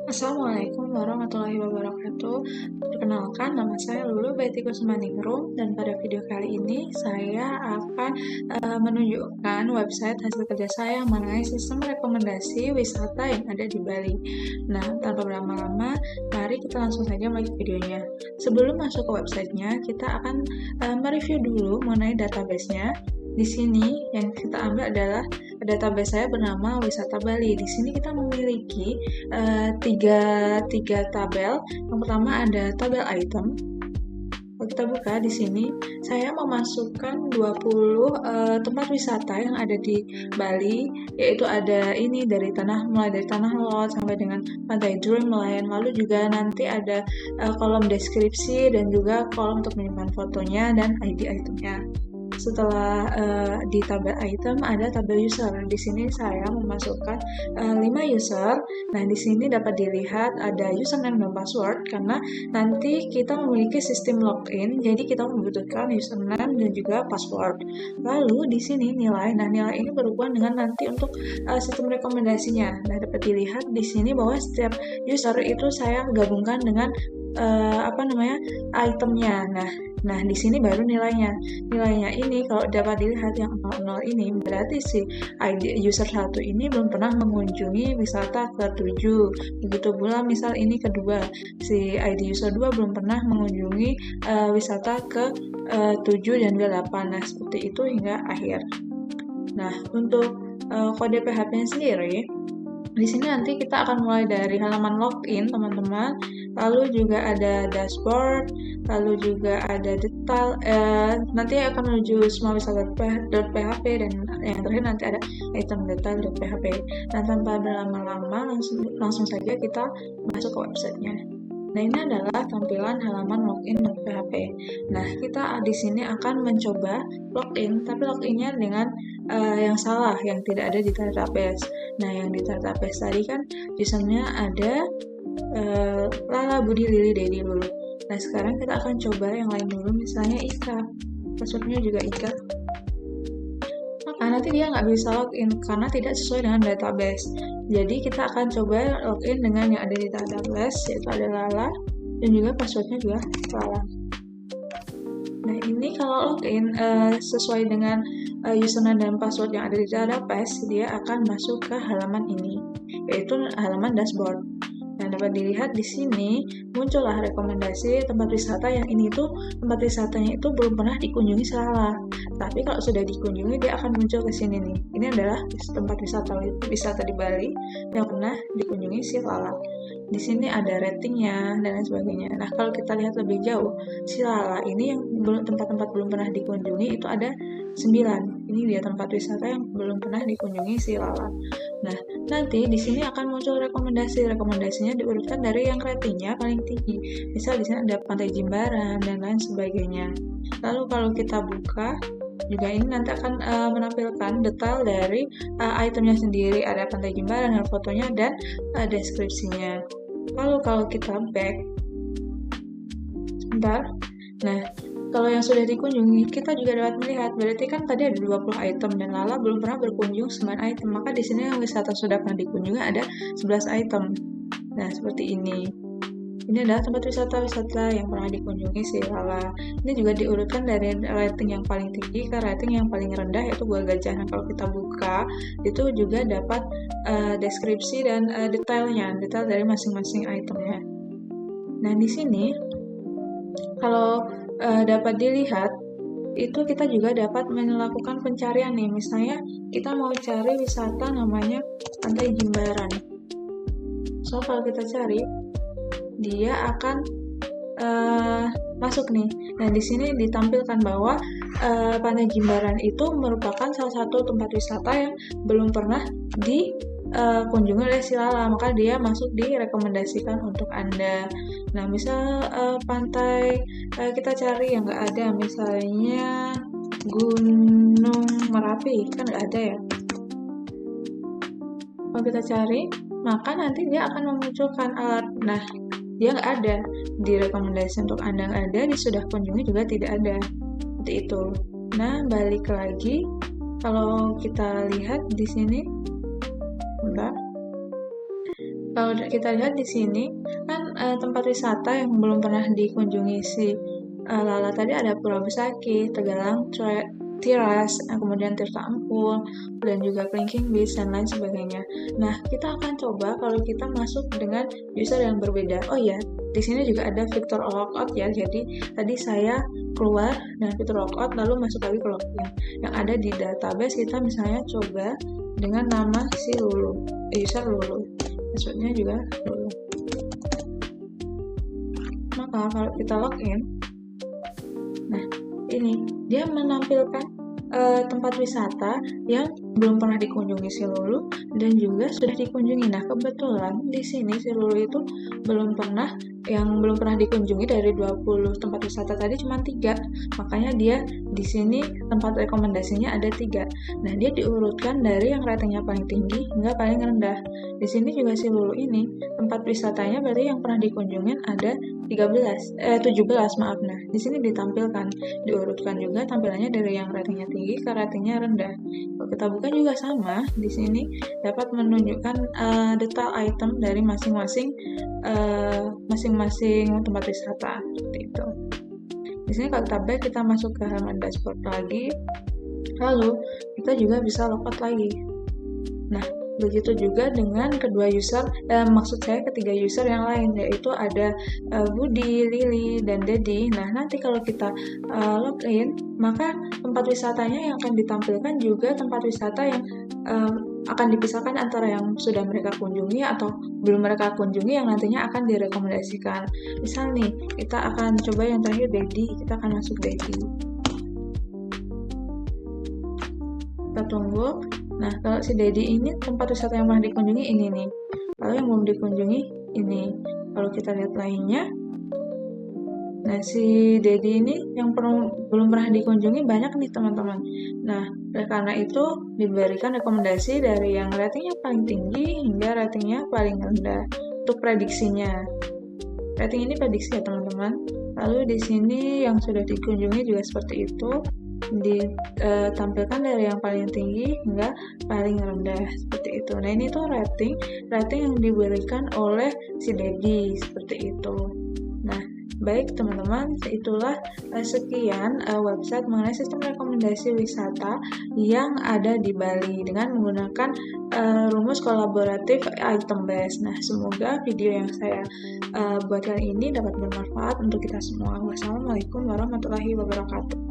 Assalamualaikum warahmatullahi wabarakatuh. Perkenalkan, nama saya Lulu Betty Kusmaningrum, dan pada video kali ini saya akan menunjukkan website hasil kerja saya mengenai sistem rekomendasi wisata yang ada di Bali. Nah, tanpa berlama-lama, mari kita langsung saja mulai videonya. Sebelum masuk ke websitenya, kita akan mereview dulu mengenai database-nya. Di sini yang kita ambil adalah database saya bernama Wisata Bali. Di sini kita memiliki tiga tabel. Yang pertama ada tabel item. Kalau kita buka di sini, saya memasukkan 20 tempat wisata yang ada di Bali, yaitu ada ini mulai dari Tanah Lot sampai dengan Pantai Dreamland, lalu juga nanti ada kolom deskripsi dan juga kolom untuk menyimpan fotonya dan ID itemnya. Setelah di tabel item ada tabel user. Di sini saya memasukkan 5 user. Nah, di sini dapat dilihat ada username dan password karena nanti kita memiliki sistem login, jadi kita membutuhkan username dan juga password. Lalu di sini nilai. Nah, nilai ini berhubungan dengan nanti untuk sistem rekomendasinya. Nah, dapat dilihat di sini bahwa setiap user itu saya gabungkan dengan itemnya. Nah, di sini baru nilainya. Nilainya ini kalau dapat dilihat yang 00 ini berarti si ID user 1 ini belum pernah mengunjungi wisata ke-7. Begitu pula misal ini kedua, si ID user 2 belum pernah mengunjungi wisata ke-7 dan ke-8. Nah, seperti itu hingga akhir. Nah, untuk kode PHP-nya sendiri, di sini nanti kita akan mulai dari halaman login, teman-teman. Lalu juga ada dashboard, lalu juga ada detail. Nanti akan menuju semua wisata.php dan yang terakhir nanti ada item detail.php. Nah, tanpa berlama-lama, langsung saja kita masuk ke websitenya. Nah, ini adalah tampilan halaman login.php. Nah, kita di sini akan mencoba login, tapi loginnya dengan yang salah, yang tidak ada di database. Nah, yang di database tadi kan username ada Lala, Budi, Lili, Dedi, Lulu. Nah, sekarang kita akan coba yang lain dulu, misalnya Ika. Passwordnya juga Ika. Maka nanti dia nggak bisa login karena tidak sesuai dengan database. Jadi kita akan coba login dengan yang ada di database, yaitu ada Lala, dan juga passwordnya juga Lala. Nah, ini kalau login sesuai dengan username dan password yang ada di database, dia akan masuk ke halaman ini, yaitu halaman dashboard. Nah, dapat dilihat di sini muncullah rekomendasi tempat wisata yang ini tuh tempat wisatanya itu belum pernah dikunjungi salah. Tapi kalau sudah dikunjungi dia akan muncul ke sini nih. Ini adalah tempat wisata di Bali yang pernah dikunjungi si Lala. Di sini ada ratingnya dan lain sebagainya. Nah, kalau kita lihat lebih jauh, si Lala ini yang tempat-tempat belum pernah dikunjungi itu ada 9. Ini dia tempat wisata yang belum pernah dikunjungi si Lala. Nah, nanti di sini akan muncul rekomendasinya diurutkan dari yang ratingnya paling tinggi. Misal di sini ada Pantai Jimbaran dan lain sebagainya. Lalu kalau kita buka juga ini nanti akan menampilkan detail dari itemnya sendiri, ada Pantai Jimbaran dan fotonya dan deskripsinya. Lalu kalau kita back sebentar. Nah, kalau yang sudah dikunjungi, kita juga dapat melihat, berarti kan tadi ada 20 item dan Lala belum pernah berkunjung 9 item, maka di sini yang wisata sudah pernah dikunjungi ada 11 item. Nah, seperti ini. Ini adalah tempat wisata-wisata yang pernah dikunjungi si Lala. Ini juga diurutkan dari rating yang paling tinggi ke rating yang paling rendah, yaitu Gua Gajah. Nah, kalau kita buka, itu juga dapat deskripsi dan detail dari masing-masing itemnya. Nah, di sini, kalau dapat dilihat, itu kita juga dapat melakukan pencarian nih. Misalnya, kita mau cari wisata namanya Pantai Jimbaran. So, kalau kita cari, dia akan masuk nih. Nah, di sini ditampilkan bahwa Pantai Jimbaran itu merupakan salah satu tempat wisata yang belum pernah dikunjungi oleh si Lala, maka dia masuk direkomendasikan untuk Anda. Nah, misal pantai kita cari yang nggak ada, misalnya Gunung Merapi, kan nggak ada ya. Kalau kita cari, maka nanti dia akan memunculkan alat. Nah, dia nggak ada di rekomendasi untuk Anda, nggak ada, di sudah kunjungi juga tidak ada. Seperti itu. Nah, balik lagi, kalau kita lihat di sini, bentar. Kalau kita lihat di sini kan tempat wisata yang belum pernah dikunjungi si Lala tadi ada Pura Besaki, Tegalang Tiras, kemudian Tirta Empul, dan juga Kelingking Beach dan lain sebagainya. Nah, kita akan coba kalau kita masuk dengan user yang berbeda. Oh ya, di sini juga ada fitur logout ya. Jadi tadi saya keluar dan fitur logout lalu masuk lagi ke login. Yang ada di database kita misalnya coba dengan nama si Lulu, user Lulu. Passwordnya juga Lulu. Maka kalau kita login, nah ini dia menampilkan tempat wisata yang belum pernah dikunjungi si Lulu dan juga sudah dikunjungi. Nah, kebetulan di sini si Lulu itu belum pernah dikunjungi dari 20 tempat wisata tadi cuma 3. Makanya dia di sini tempat rekomendasinya ada 3. Nah, dia diurutkan dari yang ratingnya paling tinggi hingga paling rendah. Di sini juga si Lulu ini tempat wisatanya berarti yang pernah dikunjungin ada 17, maaf. Nah, di sini ditampilkan, diurutkan juga tampilannya dari yang ratingnya tinggi ke ratingnya rendah. Kalau kita buka juga sama, di sini dapat menunjukkan detail item dari masing-masing tempat wisata seperti itu. Di sini kalau kita back, kita masuk ke halaman dashboard lagi, lalu kita juga bisa logout lagi. Nah, begitu juga dengan ketiga user yang lain, yaitu ada Budi, Lili, dan Dedi. Nah, nanti kalau kita login, maka tempat wisatanya yang akan ditampilkan juga tempat wisata yang akan dipisahkan antara yang sudah mereka kunjungi atau belum mereka kunjungi yang nantinya akan direkomendasikan. Misal nih, kita akan coba yang terakhir Dedi, kita akan masuk Dedi. Kita tunggu. Nah, kalau si Dedi ini tempat wisata yang pernah dikunjungi ini nih. Kalau yang belum dikunjungi ini. Kalau kita lihat lainnya, nah si Dedi ini yang belum pernah dikunjungi banyak nih teman-teman. Nah, karena itu diberikan rekomendasi dari yang ratingnya paling tinggi hingga ratingnya paling rendah untuk prediksinya. Rating ini prediksi ya teman-teman. Lalu di sini yang sudah dikunjungi juga seperti itu. Ditampilkan dari yang paling tinggi hingga paling rendah seperti itu. Nah, ini tuh rating yang diberikan oleh si Dedi seperti itu. Nah, baik teman-teman, itulah sekian website mengenai sistem rekomendasi wisata yang ada di Bali dengan menggunakan rumus kolaboratif item based. Nah, semoga video yang saya buat kali ini dapat bermanfaat untuk kita semua. Wassalamualaikum warahmatullahi wabarakatuh.